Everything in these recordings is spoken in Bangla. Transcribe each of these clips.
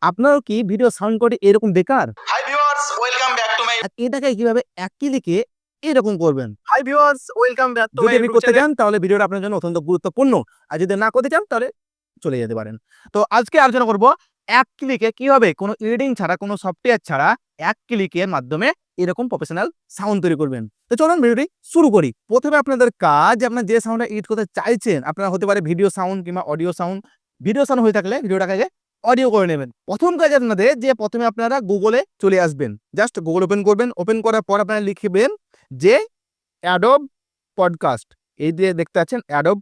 আপনারও কি ভিডিও সাউন্ড কোয়ালিটি এরকম বেকার? Hi viewers, welcome back to my আর এটাকে কিভাবে এক ক্লিকে এরকম করবেন? Hi viewers, welcome back to my যদি আপনি ইউটিউব করতে চ্যানেল। চান তাহলে ভিডিওটা আপনার জন্য অত্যন্ত গুরুত্বপূর্ণ। আর যদি না করতে চান তাহলে চলে যেতে পারেন। তো আজকে আলোচনা করব এক ক্লিকে কিভাবে কোনো এডিটিং ছাড়া, কোনো সফটওয়্যার ছাড়া এক ক্লিকের মাধ্যমে এরকম প্রফেশনাল সাউন্ড তৈরি করবেন। তো চলুন ভিডিওটি শুরু করি। প্রথমে আপনাদের কাজ, আপনার যে সাউন্ডটা এডিট করতে চাইছেন, আপনার হতে পারে ভিডিও সাউন্ড কিংবা অডিও সাউন্ড। ভিডিও সাউন্ড হয়ে থাকলে ভিডিওটাকে আগে অডিও করে নেবেন। প্রথম কাজ আপনাদের যে প্রথমে আপনারা গুগলে চলে আসবেন। জাস্ট গুগল ওপেন করবেন। ওপেন করার পর আপনারা লিখবেন যে Adobe পডকাস্ট, এই যে দেখতে পাচ্ছেন অ্যাডোব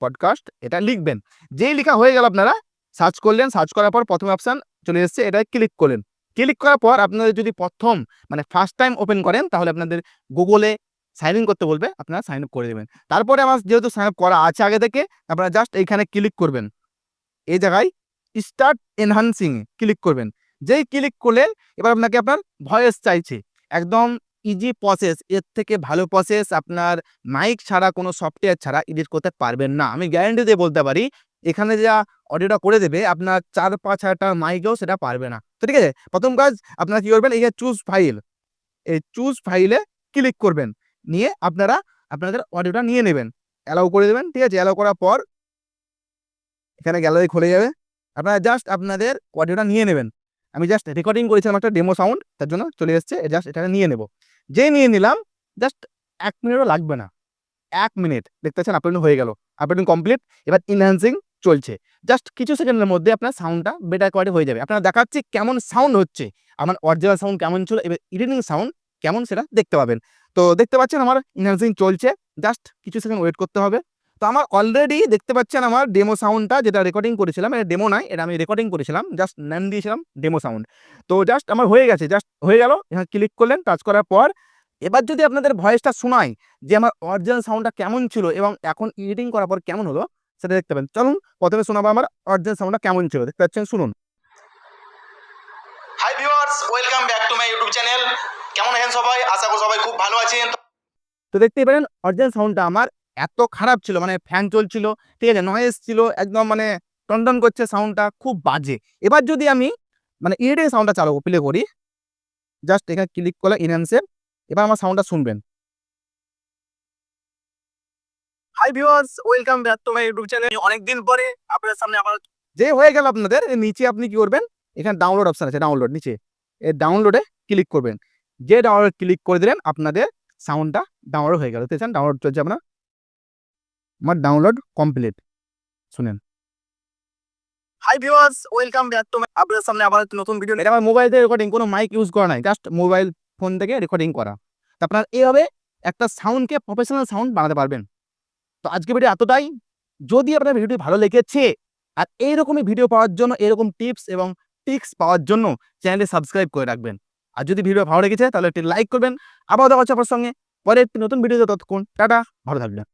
পডকাস্ট, এটা লিখবেন। যেই লেখা হয়ে গেল আপনারা সার্চ করলেন, সার্চ করার পর প্রথম অপশন চলে এসেছে, এটায় ক্লিক করলেন। ক্লিক করার পর আপনাদের যদি প্রথম ফার্স্ট টাইম ওপেন করেন তাহলে আপনাদের গুগলে সাইন ইন করতে বলবে, আপনারা সাইন আপ করে দেবেন। তারপরে আমার যেহেতু সাইন আপ করা আছে আগে থেকে, আপনারা জাস্ট এইখানে ক্লিক করবেন। এই জায়গায় স্টার্ট এনহান্সিং ক্লিক করবেন। যেই ক্লিক করলেন এবার আপনাকে আপনার ভয়েস চাইছে, একদম ইজি প্রসেস, এর থেকে ভালো প্রসেস আপনার মাইক ছাড়া, কোনো সফটওয়্যার ছাড়া এডিট করতে পারবেন না। আমি গ্যারান্টি দিয়ে বলতে পারি, এখানে যা অডিওটা করে দেবে আপনার 4-5 হাজার টাকার মাইকেও সেটা পারবে না। তো ঠিক আছে, প্রথম কাজ আপনারা কি করবেন, এই যে চুজ ফাইল, এই চুজ ফাইলে ক্লিক করবেন। নিয়ে আপনারা আপনাদের অডিওটা নিয়ে নেবেন, অ্যালাউ করে দেবেন। ঠিক আছে, অ্যালাউ করার পর এখানে গ্যালারি খুলে যাবে। আপনারা জাস্ট আপনাদের অডিওটা নিয়ে নেবেন। আমি জাস্ট রেকর্ডিং করেছিলাম একটা ডেমো সাউন্ড, তার জন্য চলে এসছে, জাস্ট এটা নিয়ে নেব। যেই নিয়ে নিলাম, জাস্ট 1 মিনিটও লাগবে না। 1 মিনিট দেখতে পাচ্ছেন আপলোডিং হয়ে গেল, আপলোডিং কমপ্লিট। এবার এনহ্যান্সিং চলছে। জাস্ট কিছু সেকেন্ডের মধ্যে আপনার সাউন্ডটা বেটার কোয়ালিটি হয়ে যাবে। আপনারা দেখাচ্ছি কেমন সাউন্ড হচ্ছে, আমার অরিজিনাল সাউন্ড কেমন ছিল, এবার এডিটিং সাউন্ড কেমন সেটা দেখতে পাবেন। তো দেখতে পাচ্ছেন আমার এনহ্যান্সিং চলছে, জাস্ট কিছু সেকেন্ড ওয়েট করতে হবে। তো আমার অলরেডি দেখতে পাচ্ছেন আমার ডেমো সাউন্ডটা যেটা রেকর্ডিং করেছিলাম, এটা ডেমো নয়, এটা আমি রেকর্ডিং করেছিলাম, জাস্ট নাম দিয়েছিলাম ডেমো সাউন্ড। তো জাস্ট আমার হয়ে গেছে, জাস্ট হয়ে গেল। এখানে ক্লিক করলেন, টাচ করার পর এবার যদি আপনাদের ভয়েসটা শোনায় যে আমার অরিজিনাল সাউন্ডটা কেমন ছিল এবং এখন এডিটিং করার পর কেমন হলো সেটা দেখতে পাবেন। চলুন প্রথমে শোনাবো আমার অরিজিনাল সাউন্ডটা কেমন ছিল, দেখতে পাচ্ছেন, শুনুন। High viewers, welcome back to my YouTube channel. কেমন আছেন সবাই? আশা করি সবাই খুব ভালো আছেন। তো দেখতেই পারেন অরিজিনাল সাউন্ডটা আমার এত খারাপ ছিল, ফ্যান চলছিল, ঠিক আছে, নয়েজ ছিল, একদম টনটন করছে, সাউন্ডটা খুব বাজে। এবার যদি আমি এডিটিং সাউন্ডটা চালাবো, প্লে করি, জাস্ট এখানে ক্লিক করলে ইনহ্যান্সে, এবার আমার সাউন্ডটা শুনবেন। High viewers, welcome back to my YouTube channel. অনেকদিন পরে আপনাদের সামনে আবার যে হয়ে গেল আপনাদের, এর নিচে আপনি কি করবেন, এখানে ডাউনলোড অপশন আছে, ডাউনলোড নিচে, এই ডাউনলোডে ক্লিক করবেন। যে ডাউনলোড ক্লিক করে দিলেন আপনাদের সাউন্ডটা ডাউনলোড হয়ে গেল। দেখছেন ডাউনলোড চলছে আপনার, আমার ডাউনলোড কমপ্লিট, শুনেন। High viewers, welcome back to মাই আপনাদের সামনে আবার একটা নতুন ভিডিও। এটা আমার মোবাইল থেকে রেকর্ডিং, কোনো মাইক ইউজ করা নাই, জাস্ট মোবাইল ফোন থেকে রেকর্ডিং করা। তো আপনার এইভাবে একটা সাউন্ডকে প্রফেশনাল সাউন্ড বানাতে পারবেন। তো আজকে ভিডিও এতটাই। যদি আপনার ভিডিওটি ভালো লেগেছে আর এইরকমই ভিডিও পাওয়ার জন্য, এরকম টিপস এবং ট্রিক্স পাওয়ার জন্য চ্যানেলটি সাবস্ক্রাইব করে রাখবেন। আর যদি ভিডিও ভালো লেগেছে তাহলে একটি লাইক করবেন। আবার দেখা হচ্ছে আপনার সঙ্গে পরে একটি নতুন ভিডিওতে। ততক্ষণ টাটা, ভালো থাকবেন।